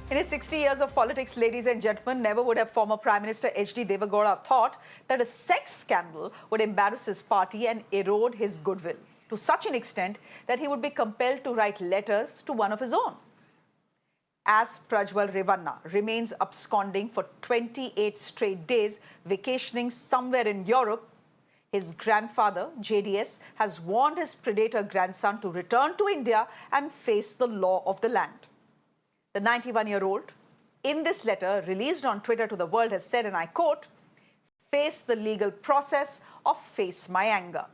In his 60 years of politics, ladies and gentlemen, never would have former Prime Minister Deve Gowda thought that a sex scandal would embarrass his party and erode his goodwill to such an extent that he would be compelled to write letters to one of his own. As Prajwal Revanna remains absconding for 28 straight days, vacationing somewhere in Europe, his grandfather, JDS, has warned his predator grandson to return to India and face the law of the land. The 91-year-old, in this letter released on Twitter to the world, has said, and I quote, "Face the legal process or face my anger."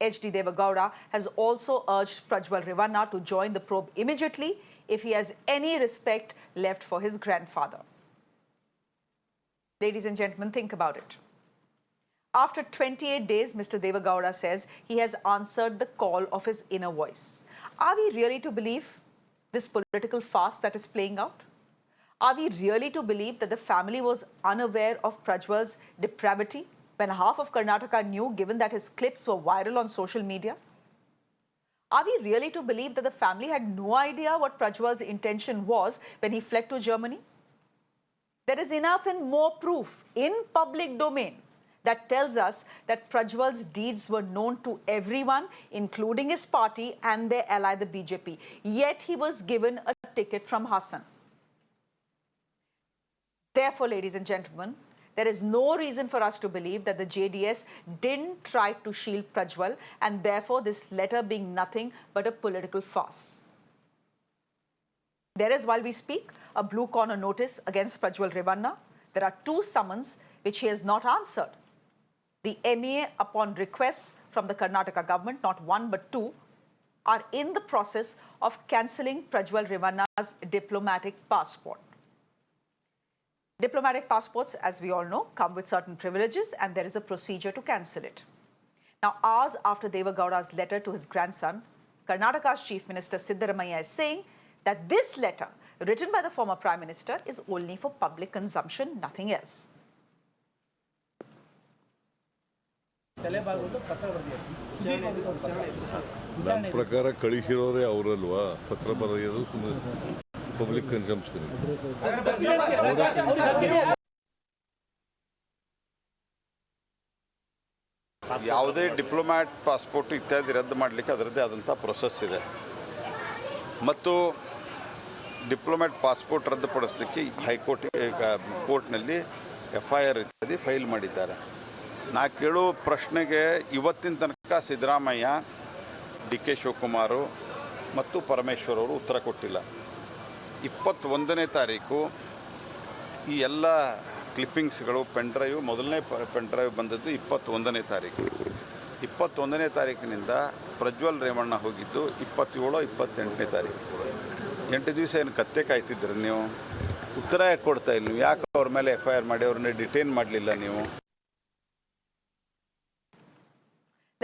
Deve Gowda has also urged Prajwal Revanna to join the probe immediately if he has any respect left for his grandfather. Ladies and gentlemen, think about it. After 28 days, Mr. Deve Gowda says he has answered the call of his inner voice. Are we really to believe this political farce that is playing out? Are we really to believe that the family was unaware of Prajwal's depravity when half of Karnataka knew, given that his clips were viral on social media? Are we really to believe that the family had no idea what Prajwal's intention was when he fled to Germany? There is enough and more proof in public domain that tells us that Prajwal's deeds were known to everyone, including his party and their ally, the BJP. Yet he was given a ticket from Hassan. Therefore, ladies and gentlemen, there is no reason for us to believe that the JDS didn't try to shield Prajwal, and therefore this letter being nothing but a political farce. There is, while we speak, a blue corner notice against Prajwal Revanna. There are 2 summons which he has not answered. The MEA, upon requests from the Karnataka government, not 1 but 2, are in the process of cancelling Prajwal Revanna's diplomatic passport. Diplomatic passports, as we all know, come with certain privileges, and there is a procedure to cancel it. Now, hours after Deve Gowda's letter to his grandson, Karnataka's Chief Minister Siddaramaiah is saying that this letter, written by the former Prime Minister, is only for public consumption, nothing else. ನನ್ನ ಪ್ರಕಾರ ಕಳಿಸಿರೋರೇ ಅವರಲ್ವಾ ಪತ್ರ ಬರೆಯೋದು ಸುಮ್ಮನೆ public consumption. ಯಾವುದೇ Diplomat passport ಇತ್ಯಾದಿ ರದ್ದು ಮಾಡಲಿಕ್ಕೆ ಅದರದ್ದೇ ಆದಂಥ ಪ್ರೊಸೆಸ್ ಇದೆ ಮತ್ತು ಡಿಪ್ಲೊಮ್ಯಾಟ್ ಪಾಸ್ಪೋರ್ಟ್ ರದ್ದುಪಡಿಸಲಿಕ್ಕೆ ಹೈಕೋರ್ಟ್ ಕೋರ್ಟ್ನಲ್ಲಿ FIR ಇತ್ಯಾದಿ ಫೈಲ್ ಮಾಡಿದ್ದಾರೆ. ನಾ ಕೇಳೋ ಪ್ರಶ್ನೆಗೆ ಇವತ್ತಿನ ತನಕ ಸಿದ್ದರಾಮಯ್ಯ, DK ಶಿವಕುಮಾರ್ ಮತ್ತು ಪರಮೇಶ್ವರ್ ಅವರು ಉತ್ತರ ಕೊಟ್ಟಿಲ್ಲ. 21ನೇ ತಾರೀಕು ಈ ಎಲ್ಲ ಕ್ಲಿಪ್ಪಿಂಗ್ಸ್ಗಳು ಪೆನ್ಡ್ರೈವ್, ಮೊದಲನೇ ಪೆನ್ಡ್ರೈವ್ ಬಂದದ್ದು 21ನೇ ತಾರೀಕು. 21ನೇ ತಾರೀಕಿನಿಂದ ಪ್ರಜ್ವಲ್ ರೇವಣ್ಣ ಹೋಗಿದ್ದು 27, 28ನೇ ತಾರೀಕು. 8 ದಿವಸ ಏನು ಕತ್ತೆ ಕಾಯ್ತಿದ್ರಿ ನೀವು? ಉತ್ತರ ಯಾಕೆ ಕೊಡ್ತಾ ಇಲ್ಲ ನೀವು? ಯಾಕೆ ಅವ್ರ ಮೇಲೆ FIR ಮಾಡಿ ಅವ್ರನ್ನ ಡಿಟೈನ್ ಮಾಡಲಿಲ್ಲ ನೀವು?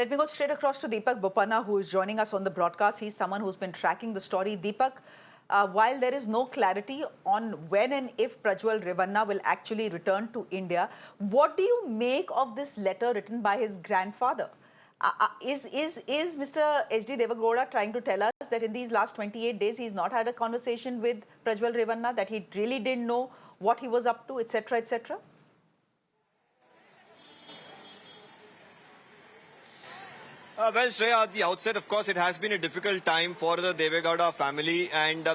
Let me go straight across to Deepak Bopanna, who is joining us on the broadcast. He's someone who's been tracking the story. Deepak, while there is no clarity on when and if Prajwal Revanna will actually return to India, what do you make of this letter written by his grandfather? Is Mr. Deve Gowda trying to tell us that in these last 28 days he's not had a conversation with Prajwal Revanna, that he really didn't know what he was up to, etc., etc.? Well, Shreya, at the outset, of course, it has been a difficult time for the Deve Gowda family, and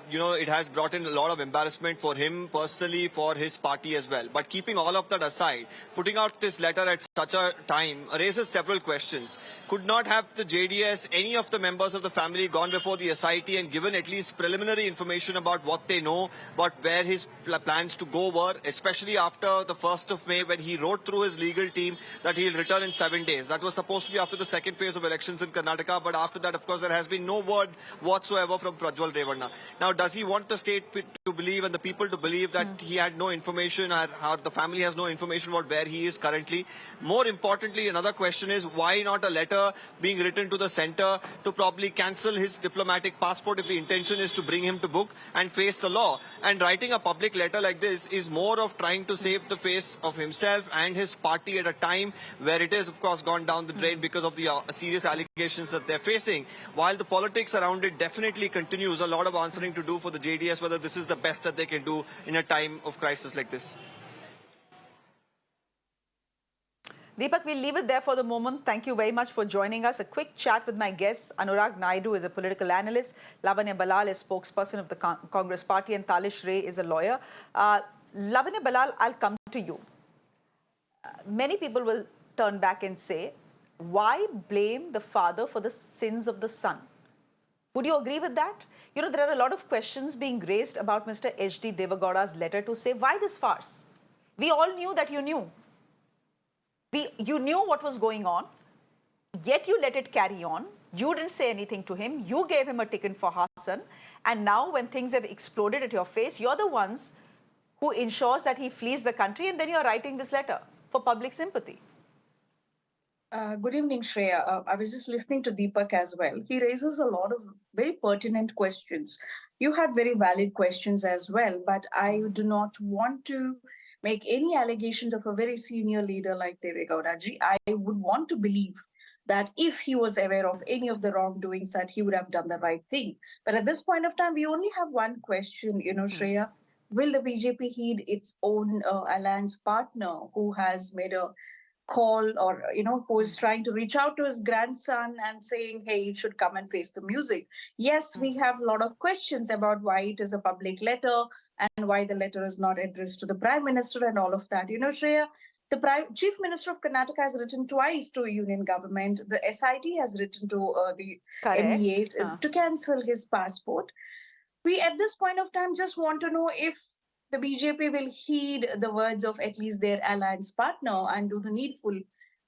it has brought in a lot of embarrassment for him personally, for his party as well. But keeping all of that aside, putting out this letter at such a time raises several questions. Could not have the JDS, any of the members of the family, gone before the SIT and given at least preliminary information about what they know, about where his plans to go were, especially after the 1st of May, when he wrote through his legal team that he'll return in 7 days. That was supposed to be after the second phase of elections in Karnataka, but after that, of course, there has been no word whatsoever from Prajwal Revanna. Now, does he want the state to believe and the people to believe that he had no information, or how the family has no information about where he is currently? More importantly, another question is, why not a letter being written to the center to probably cancel his diplomatic passport if the intention is to bring him to book and face the law? And writing a public letter like this is more of trying to save the face of himself and his party at a time where it is, of course, gone down the drain because of the serious serious allegations that they're facing. While the politics around it definitely continues, a lot of answering to do for the JDS, whether this is the best that they can do in a time of crisis like this. Deepak, we'll leave it there for the moment. Thank you very much for joining us. A quick chat with my guests. Anurag Naidu is a political analyst. Lavanya Ballal is spokesperson of the Congress party. And Shreya is a lawyer. Lavanya Ballal, I'll come to you. Many people will turn back and say, why blame the father for the sins of the son? Would you agree with that? You know, there are a lot of questions being raised about Mr. H.D. Deve Gowda's letter to say, why this farce? We all knew that you knew. You knew what was going on, yet you let it carry on. You didn't say anything to him. You gave him a ticket for Hassan. And now when things have exploded at your face, you're the ones who ensures that he flees the country, and then you're writing this letter for public sympathy. Good evening, Shreya. I was just listening to Deepak as well. He raises a lot of very pertinent questions. You had very valid questions as well, but I do not want to make any allegations of a very senior leader like Deve Gowda ji. I would want to believe that if he was aware of any of the wrongdoings, that he would have done the right thing. But at this point of time, we only have one question, Shreya. Will the BJP heed its own alliance partner who has made a call, or who is trying to reach out to his grandson and saying, hey, you should come and face the music? Yes, we have a lot of questions about why it is a public letter and why the letter is not addressed to the Prime Minister and all of that. Shreya, the Chief Minister of Karnataka has written twice to union government. The SIT has written to the MEA to cancel his passport. We, at this point of time, just want to know if the BJP will heed the words of at least their alliance partner and do the needful,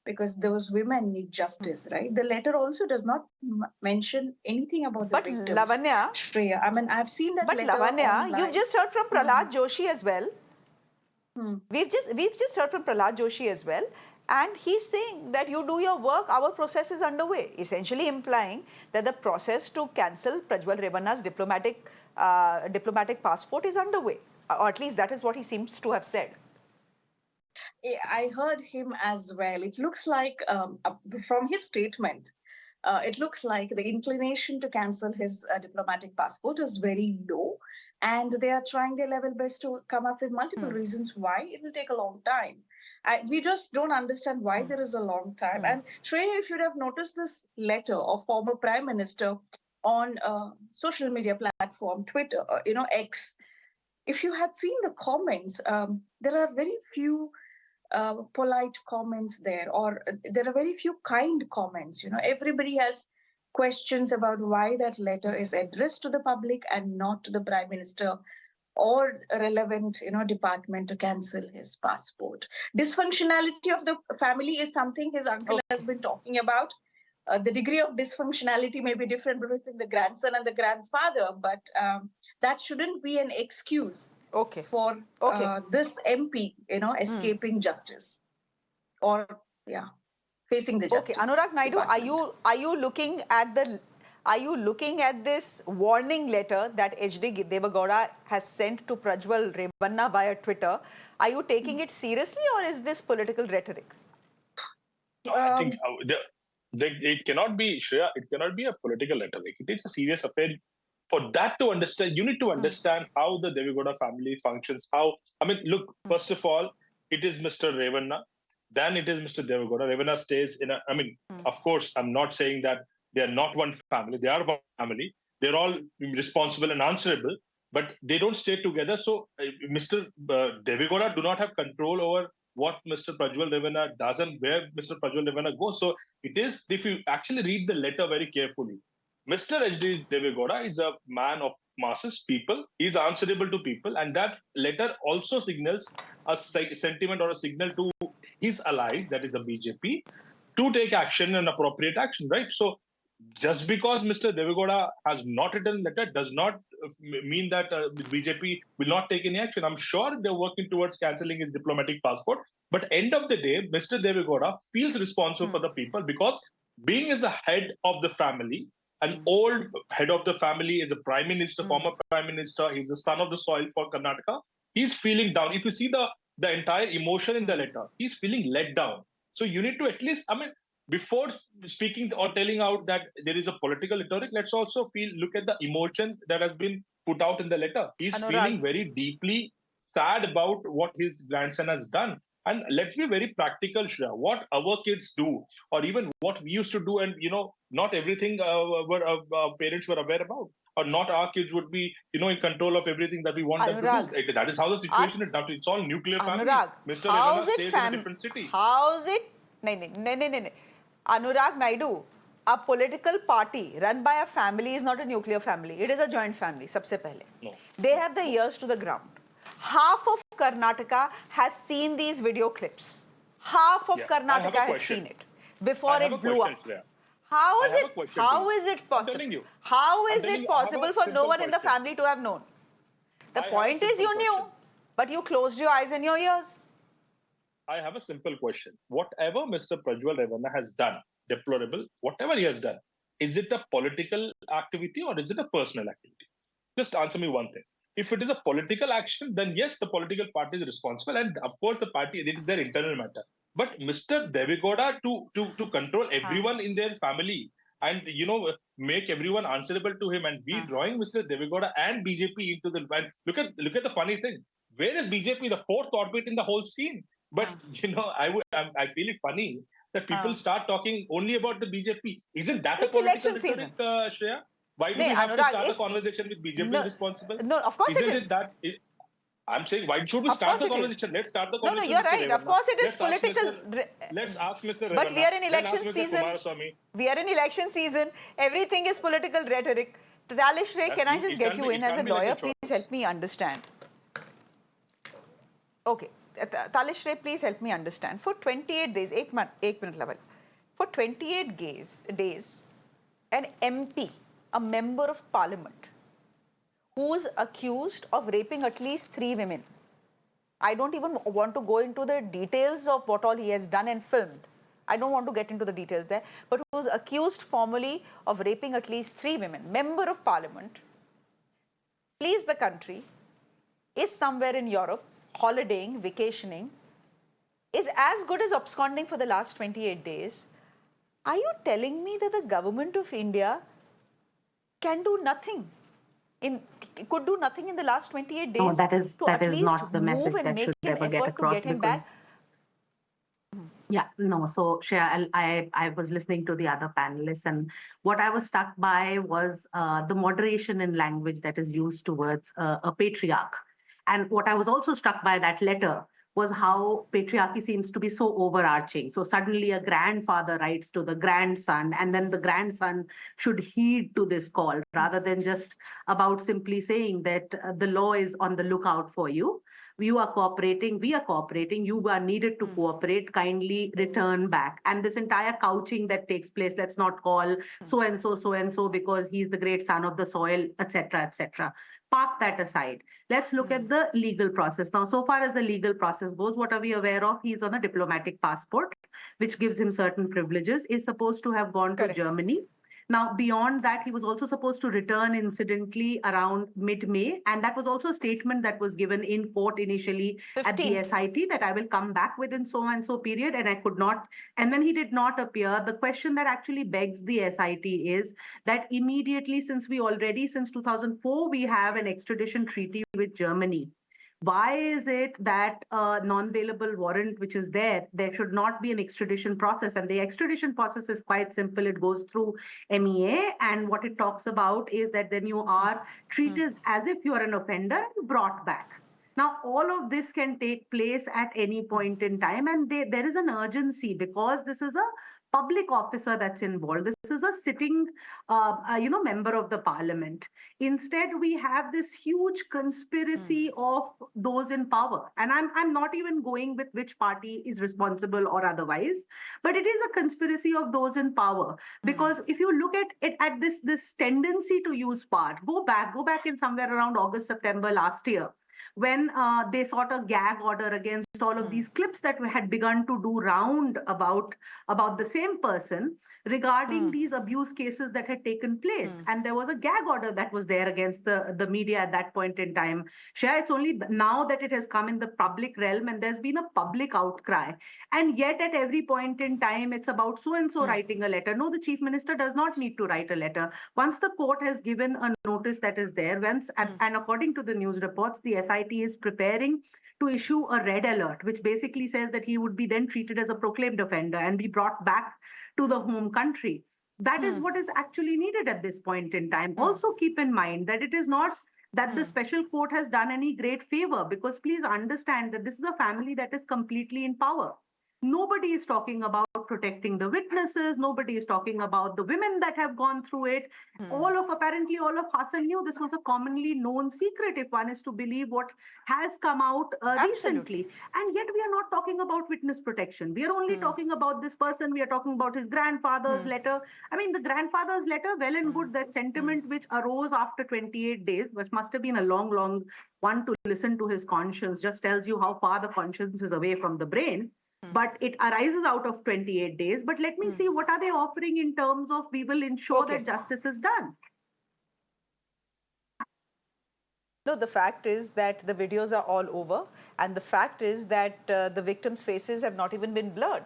because those women need justice, right? The letter also does not mention anything about the victims. But Lavanya, Shreya, I mean, I've seen that letter. But Lavanya, you've just heard from Prahlad Joshi as well. We've just heard from Prahlad Joshi as well. And he's saying that you do your work, our process is underway, essentially implying that the process to cancel Prajwal Revanna's diplomatic passport is underway. Or at least that is what he seems to have said. I heard him as well. It looks like, from his statement, it looks like the inclination to cancel his diplomatic passport is very low. And they are trying their level best to come up with multiple reasons why it will take a long time. We just don't understand why there is a long time. And Shreya, if you'd have noticed this letter of former Prime Minister on social media platform, Twitter, X, if you had seen the comments, there are very few polite comments there, or there are very few kind comments. Everybody has questions about why that letter is addressed to the public and not to the Prime Minister or a relevant, department to cancel his passport. Dysfunctionality of the family is something his uncle has been talking about. The degree of dysfunctionality may be different between the grandson and the grandfather, but that shouldn't be an excuse for this MP, escaping justice or facing the justice. Okay, Anurag Naidu, are you looking at this warning letter that H.D. Deve Gowda has sent to Prajwal Revanna via Twitter? Are you taking it seriously, or is this political rhetoric? No, I think it cannot be, Shreya, it cannot be a political rhetoric. It is a serious affair. For that to understand, you need to understand how the Deve Gowda family functions. Look, first of all, it is Mr. Revanna, then it is Mr. Deve Gowda. Revanna stays in of course, I'm not saying that they are not one family. They are one family. They're all responsible and answerable, but they don't stay together. So Mr. Deve Gowda do not have control over what Mr. Prajwal Revanna does and where Mr. Prajwal Revanna goes. So it is, if you actually read the letter very carefully, Mr. H.D. Deve Gowda is a man of masses, people. He is answerable to people. And that letter also signals a sentiment or a signal to his allies, that is the BJP, to take action and appropriate action, right? So just because Mr. Deve Gowda has not written a letter does not mean that BJP will not take any action. I'm sure they're working towards cancelling his diplomatic passport. But end of the day, Mr. Deve Gowda feels responsible for the people, because being as the head of the family, an old head of the family, is a prime minister, former prime minister, he's the son of the soil for Karnataka. He's feeling down. If you see the entire emotion in the letter, he's feeling let down. So you need to at least, before speaking or telling out that there is a political rhetoric, let's also look at the emotion that has been put out in the letter. He's Anurag. feeling very deeply sad about what his grandson has done. And let's be very practical, Shreya. What our kids do, or even what we used to do, and not everything parents were aware about, or not our kids would be, in control of everything that we want them to do. That is how the situation is now. It's all nuclear family. Anurag, Mr. Revanna stays in a different city. How's it? No. Anurag Naidu, a political party run by a family is not a nuclear family. It is a joint family, sabse pehle. No. They have the ears to the ground. Half of Karnataka has seen these video clips. Half of Karnataka has seen it before it blew up. How is it possible? How is it possible for no one in the family to have known? The point is you knew, but you closed your eyes and your ears. I have a simple question. Whatever Mr. Prajwal Revanna has done, deplorable, whatever he has done, is it a political activity or is it a personal activity? Just answer me one thing. If it is a political action, then yes, the political party is responsible. And of course, the party, it is their internal matter. But Mr. Deve Gowda to control everyone in their family and, make everyone answerable to him and be drawing Mr. Deve Gowda and BJP into the... And look at the funny thing. Where is BJP, the fourth orbit in the whole scene? But, I feel it funny that people start talking only about the BJP. Isn't that it's a political election rhetoric, Shreya? Why do No, we have Anurag, to start the conversation with BJP responsible? No, of course Isn't it is. I'm saying, why should we start the conversation? Let's start the conversation. No, you're right. Of course it is political. Let's ask Mr. But Revanna, we are in election Mr. season. Kumaraswamy. We are in election season. Everything is political rhetoric. Talishre, can I just get you in as a lawyer? Please help me understand. Okay. Talishre, please help me understand. For 28 days, 8 minute level. For 28 days, an MP, a member of parliament, who is accused of raping at least 3 women. I don't even want to go into the details of what all he has done and filmed. I don't want to get into the details there. But who was accused formally of raping at least 3 women, member of parliament, flees the country, is somewhere in Europe, holidaying, vacationing, is as good as absconding for the last 28 days. Are you telling me that the government of India can do nothing? Could do nothing in the last 28 days? No, that is not the message that should ever get across, because no. So Shreya, I was listening to the other panelists, and what I was struck by was the moderation in language that is used towards a patriarch. And what I was also struck by that letter was how patriarchy seems to be so overarching. So suddenly a grandfather writes to the grandson, and then the grandson should heed to this call rather than just about simply saying that the law is on the lookout for you. You are cooperating, we are cooperating, you are needed to cooperate, kindly return back. And this entire couching that takes place, let's not call so-and-so because he's the great son of the soil, etc., etc. Park that aside. Let's look at the legal process. Now, so far as the legal process goes, what are we aware of? He's on a diplomatic passport, which gives him certain privileges, is supposed to have gone to Germany. Now, beyond that, he was also supposed to return incidentally around mid-May. And that was also a statement that was given in court initially 15th. At the SIT that I will come back within so-and-so period. And I could not. And then he did not appear. The question that actually begs the SIT is that immediately, since 2004, we have an extradition treaty with Germany. Why is it that a non-bailable warrant, which is there should not be an extradition process? And the extradition process is quite simple. It goes through MEA, and what it talks about is that then you are treated as if you are an offender and brought back. Now, all of this can take place at any point in time, and there is an urgency because this is a public officer that's involved. This is a sitting, member of the parliament. Instead, we have this huge conspiracy of those in power. And I'm not even going with which party is responsible or otherwise, but it is a conspiracy of those in power. Because if you look at it at this tendency to use power, go back in somewhere around August, September last year, when they sought a gag order against all of these clips that we had begun to do round about the same person regarding these abuse cases that had taken place. And there was a gag order that was there against the media at that point in time. Shreya, it's only now that it has come in the public realm and there's been a public outcry. And yet at every point in time, it's about so-and-so writing a letter. No, the chief minister does not need to write a letter. Once the court has given a notice that is there, and according to the news reports, the SIT is preparing to issue a red alert, which basically says that he would be then treated as a proclaimed offender and be brought back to the home country. That is what is actually needed at this point in time. Also keep in mind that it is not that the special court has done any great favor, because please understand that this is a family that is completely in power. Nobody is talking about protecting the witnesses. Nobody is talking about the women that have gone through it. Apparently all of Hassan knew this was a commonly known secret, if one is to believe what has come out recently. And yet we are not talking about witness protection. We are only talking about this person. We are talking about his grandfather's letter. I mean, the grandfather's letter, well and good, that sentiment which arose after 28 days, which must have been a long, long one to listen to his conscience, just tells you how far the conscience is away from the brain. But it arises out of 28 days. But let me see, what are they offering in terms of we will ensure that justice is done? No, the fact is that the videos are all over. And the fact is that the victims' faces have not even been blurred.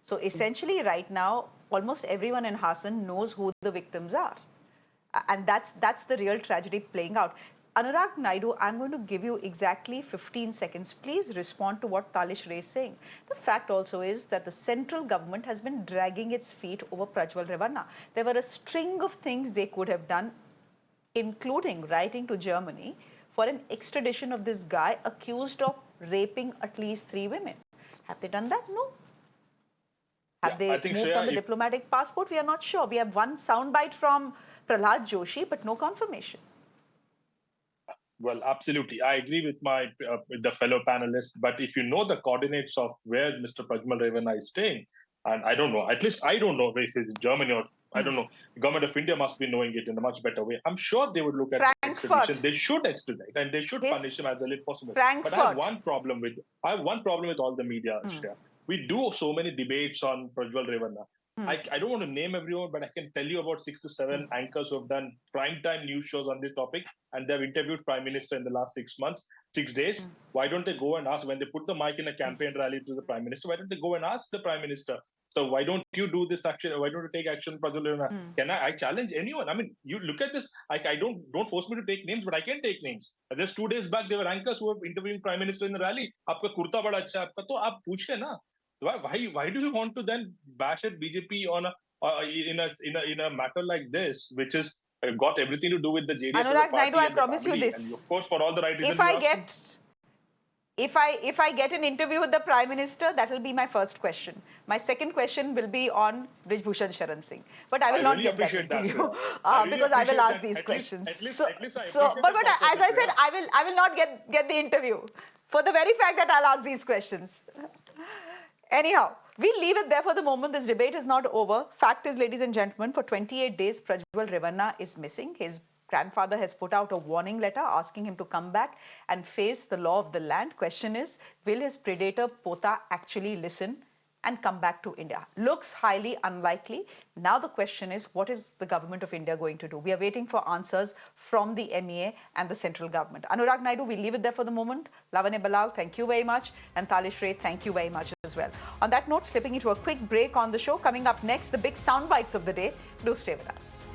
So essentially right now, almost everyone in Hassan knows who the victims are. And that's the real tragedy playing out. Anurag Naidu, I'm going to give you exactly 15 seconds. Please respond to what Talish Ray is saying. The fact also is that the central government has been dragging its feet over Prajwal Revanna. There were a string of things they could have done, including writing to Germany for an extradition of this guy accused of raping at least 3 women. Have they done that? No. Have they moved on the diplomatic passport? We are not sure. We have one soundbite from Prahlad Joshi, but no confirmation. Well, absolutely. I agree with with the fellow panelists. But if you know the coordinates of where Mr. Prajwal Revanna is staying, and I don't know, at least I don't know if he's in Germany or I don't know. The government of India must be knowing it in a much better way. I'm sure they would look at extradition. They should extradite and they should punish him as early as possible. But I have one problem with all the media, Shreya. We do so many debates on Prajwal Revanna. I don't want to name everyone, but I can tell you about 6 to 7 anchors who have done primetime news shows on this topic, and they've interviewed Prime Minister in the last 6 days. Why don't they go and ask, when they put the mic in a campaign rally to the Prime Minister, why don't they go and ask the Prime Minister? So why don't you do this action? Why don't you take action, Prajwal Revanna? I challenge anyone? I mean, you look at this. Don't force me to take names, but I can take names. Just 2 days back, there were anchors who were interviewing Prime Minister in the rally. Aapka kurta bada acha hai, aapka to aap puche na. Why do you want to then bash at BJP on in a matter like this, which is got everything to do with the JDS? Anurag Naidu, I promise you this. And of course, for all the right reasons. If I get an interview with the Prime Minister, that will be my first question. My second question will be on Brij Bhushan Sharan Singh. But I will not get that interview because I will ask these questions. But as I said, I will not get the interview for the very fact that I'll ask these questions. Anyhow, we'll leave it there for the moment. This debate is not over. Fact is, ladies and gentlemen, for 28 days, Prajwal Revanna is missing. His grandfather has put out a warning letter asking him to come back and face the law of the land. Question is, will his predator Pota actually listen and come back to India? Looks highly unlikely. Now the question is, what is the government of India going to do? We are waiting for answers from the MEA and the central government. Anurag Naidu, we'll leave it there for the moment. Lavanya Ballal, thank you very much. And Talish Ray, thank you very much as well. On that note, slipping into a quick break on the show. Coming up next, the big sound bites of the day. Do stay with us.